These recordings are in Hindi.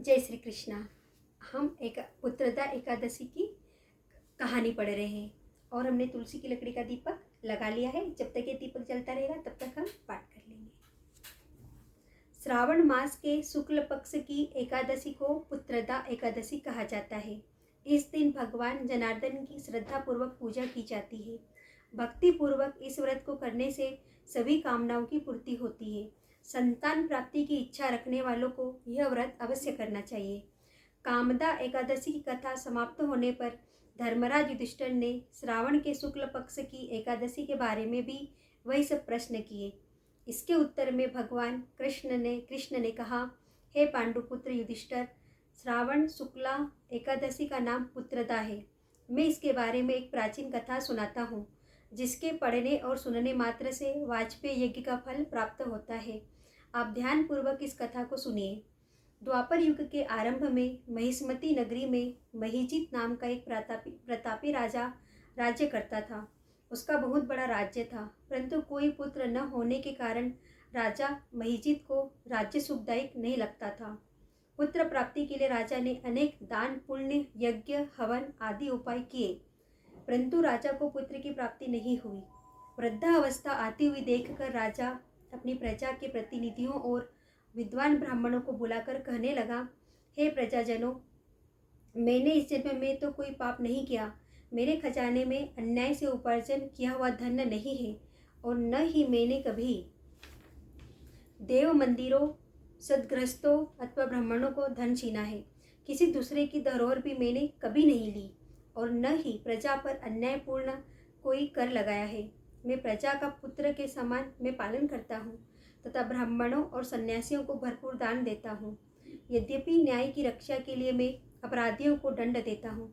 जय श्री कृष्णा। हम एक पुत्रदा एकादशी की कहानी पढ़ रहे हैं और हमने तुलसी की लकड़ी का दीपक लगा लिया है। जब तक ये दीपक जलता रहेगा तब तक हम पाठ कर लेंगे। श्रावण मास के शुक्ल पक्ष की एकादशी को पुत्रदा एकादशी कहा जाता है। इस दिन भगवान जनार्दन की श्रद्धा पूर्वक पूजा की जाती है। भक्ति पूर्वक इस व्रत को करने से सभी कामनाओं की पूर्ति होती है। संतान प्राप्ति की इच्छा रखने वालों को यह व्रत अवश्य करना चाहिए। कामदा एकादशी की कथा समाप्त होने पर धर्मराज युधिष्ठिर ने श्रावण के शुक्ल पक्ष की एकादशी के बारे में भी वही सब प्रश्न किए। इसके उत्तर में भगवान कृष्ण ने कहा, हे पांडुपुत्र युधिष्ठिर, श्रावण शुक्ला एकादशी का नाम पुत्रदा है। मैं इसके बारे में एक प्राचीन कथा सुनाता हूँ, जिसके पढ़ने और सुनने मात्र से वाजपेय यज्ञ का फल प्राप्त होता है। आप ध्यानपूर्वक इस कथा को सुनिए। द्वापर युग के आरंभ में महिष्मती नगरी में महीजित नाम का एक प्रतापी राजा राज्य करता था। उसका बहुत बड़ा राज्य था, परंतु कोई पुत्र न होने के कारण राजा महीजित को राज्य सुखदायक नहीं लगता था। पुत्र प्राप्ति के लिए राजा ने अनेक दान, पुण्य, यज्ञ, हवन आदि उपाय किए, परंतु राजा को पुत्र की प्राप्ति नहीं हुई। वृद्धावस्था आती हुई देखकर राजा अपनी प्रजा के प्रतिनिधियों और विद्वान ब्राह्मणों को बुलाकर कहने लगा, हे प्रजाजनों, मैंने इस जन्म में तो कोई पाप नहीं किया। मेरे खजाने में अन्याय से उपार्जन किया हुआ धन नहीं है और न ही मैंने कभी देव मंदिरों, सदगृहस्थों अथवा ब्राह्मणों को धन छीना है। किसी दूसरे की धरोहर भी मैंने कभी नहीं ली और न ही प्रजा पर अन्यायपूर्ण कोई कर लगाया है। मैं प्रजा का पुत्र के समान मैं पालन करता हूँ तथा ब्राह्मणों और सन्यासियों को भरपूर दान देता हूँ। यद्यपि न्याय की रक्षा के लिए मैं अपराधियों को दंड देता हूँ,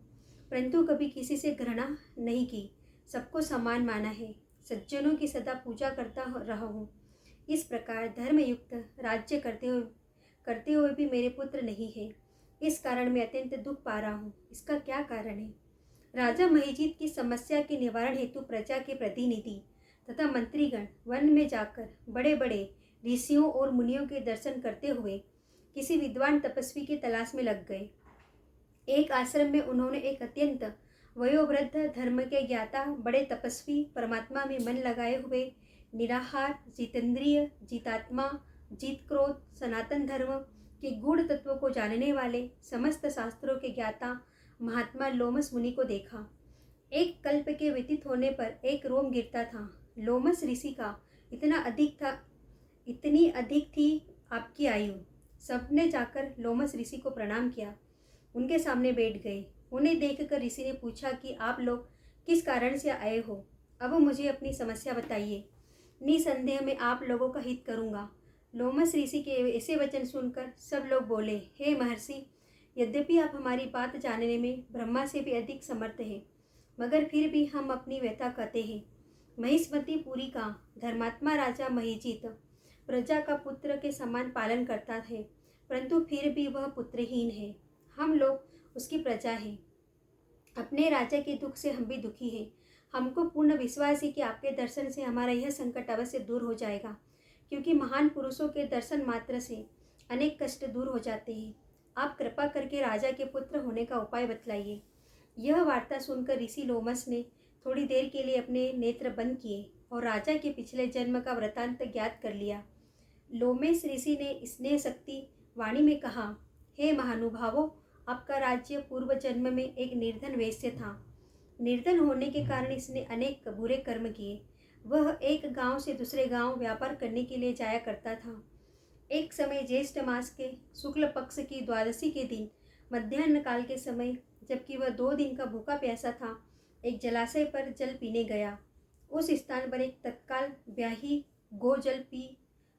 परंतु कभी किसी से घृणा नहीं की, सबको समान माना है, सज्जनों की सदा पूजा करता रहा हूँ। इस प्रकार धर्मयुक्त राज्य करते हुए भी मेरे पुत्र नहीं है। इस कारण मैं अत्यंत दुख पा रहा हूँ। इसका क्या कारण है? राजा महीजित की समस्या के निवारण हेतु प्रजा के प्रतिनिधि तथा मंत्रीगण वन में जाकर बड़े बड़े ऋषियों और मुनियों के दर्शन करते हुए किसी विद्वान तपस्वी की तलाश में लग गए। एक आश्रम में उन्होंने एक अत्यंत वयोवृद्ध, धर्म के ज्ञाता, बड़े तपस्वी, परमात्मा में मन लगाए हुए, निराहार, जितेंद्रिय, जितात्मा, जीत क्रोध, सनातन धर्म के गूढ़ तत्वों को जानने वाले, समस्त शास्त्रों के ज्ञाता महात्मा लोमस मुनि को देखा। एक कल्प के व्यतीत होने पर एक रोम गिरता था। लोमस ऋषि का इतनी अधिक थी आपकी आयु। सबने जाकर लोमस ऋषि को प्रणाम किया, उनके सामने बैठ गए। उन्हें देखकर ऋषि ने पूछा कि आप लोग किस कारण से आए हो? अब मुझे अपनी समस्या बताइए, निसंदेह मैं आप लोगों का हित करूँगा। लोमस ऋषि के ऐसे वचन सुनकर सब लोग बोले, हे महर्षि, यद्यपि आप हमारी बात जानने में ब्रह्मा से भी अधिक समर्थ हैं, मगर फिर भी हम अपनी व्यथा कहते हैं। महिष्मतीपुरी का धर्मात्मा राजा महीजित प्रजा का पुत्र के समान पालन करता है, परंतु फिर भी वह पुत्रहीन है। हम लोग उसकी प्रजा हैं। अपने राजा के दुख से हम भी दुखी हैं। हमको पूर्ण विश्वास है कि आपके दर्शन से हमारा यह संकट अवश्य दूर हो जाएगा, क्योंकि महान पुरुषों के दर्शन मात्र से अनेक कष्ट दूर हो जाते हैं। आप कृपा करके राजा के पुत्र होने का उपाय बतलाइए। यह वार्ता सुनकर ऋषि लोमस ने थोड़ी देर के लिए अपने नेत्र बंद किए और राजा के पिछले जन्म का वृतांत ज्ञात कर लिया। लोमेस ऋषि ने स्नेह शक्ति वाणी में कहा, हे महानुभावों, आपका राज्य पूर्व जन्म में एक निर्धन वैश्य था। निर्धन होने के कारण इसने अनेक बुरे कर्म किए। वह एक गांव से दूसरे गांव व्यापार करने के लिए जाया करता था। एक समय ज्येष्ठ मास के शुक्ल पक्ष की द्वादशी के दिन मध्याह्न काल के समय, जबकि वह 2 दिन का भूखा प्यासा था, एक जलाशय पर जल पीने गया। उस स्थान पर एक तत्काल ब्याही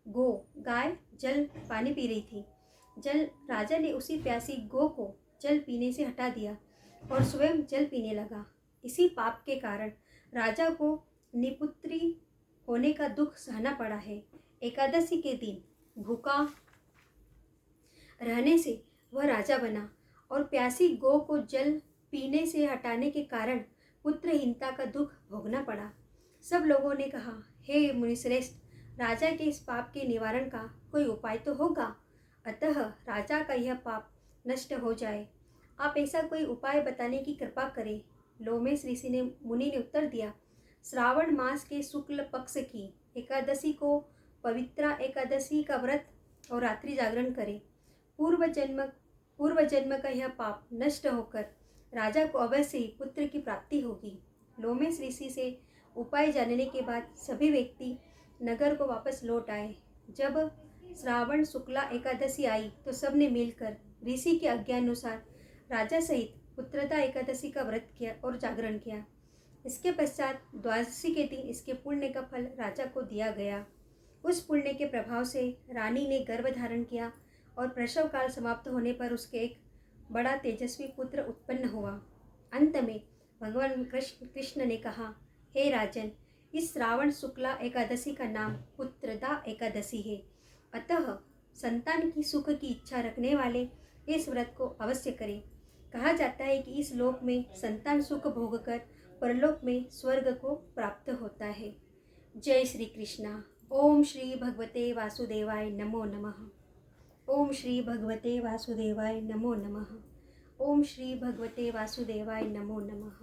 गाय जल पानी पी रही थी। राजा ने उसी प्यासी गो को जल पीने से हटा दिया और स्वयं जल पीने लगा। इसी पाप के कारण राजा को निपुत्री होने का दुख सहना पड़ा है। एकादशी के दिन भूखा रहने से वह राजा बना और प्यासी गो को जल पीने से हटाने के कारण पुत्रहीनता का दुख भोगना पड़ा। सब लोगों ने कहा, हे मुनिश्रेष्ठ, राजा के इस पाप के निवारण का कोई उपाय तो होगा। अतः राजा का यह पाप नष्ट हो जाए। आप ऐसा कोई उपाय बताने की कृपा करें। लोमेश ऋषि ने मुनि ने उत्तर दिया, श्रावण मास के शुक्ल पक्ष की एकादशी को पवित्रा एकादशी का व्रत और रात्रि जागरण करें। पूर्व जन्म का यह पाप नष्ट होकर राजा को अवश्य ही पुत्र की प्राप्ति होगी। लोमेश ऋषि से उपाय जानने के बाद सभी व्यक्ति नगर को वापस लौट आए। जब श्रावण शुक्ला एकादशी आई तो सबने मिलकर ऋषि के आज्ञानुसार राजा सहित पुत्रदा एकादशी का व्रत किया और जागरण किया। इसके पश्चात द्वादशी के दिन इसके पुण्य का फल राजा को दिया गया। उस पुण्य के प्रभाव से रानी ने गर्भ धारण किया और प्रसव काल समाप्त होने पर उसके एक बड़ा तेजस्वी पुत्र उत्पन्न हुआ। अंत में भगवान कृष्ण ने कहा, हे राजन, इस श्रावण शुक्ला एकादशी का नाम पुत्रदा एकादशी है। अतः संतान की सुख की इच्छा रखने वाले इस व्रत को अवश्य करें। कहा जाता है कि इस लोक में संतान सुख भोगकर परलोक में स्वर्ग को प्राप्त होता है। जय श्री कृष्णा। ओम श्री भगवते वासुदेवाय नमो नमः। ओम श्री भगवते वासुदेवाय नमो नमः। ओम श्री भगवते वासुदेवाय नमो नमः।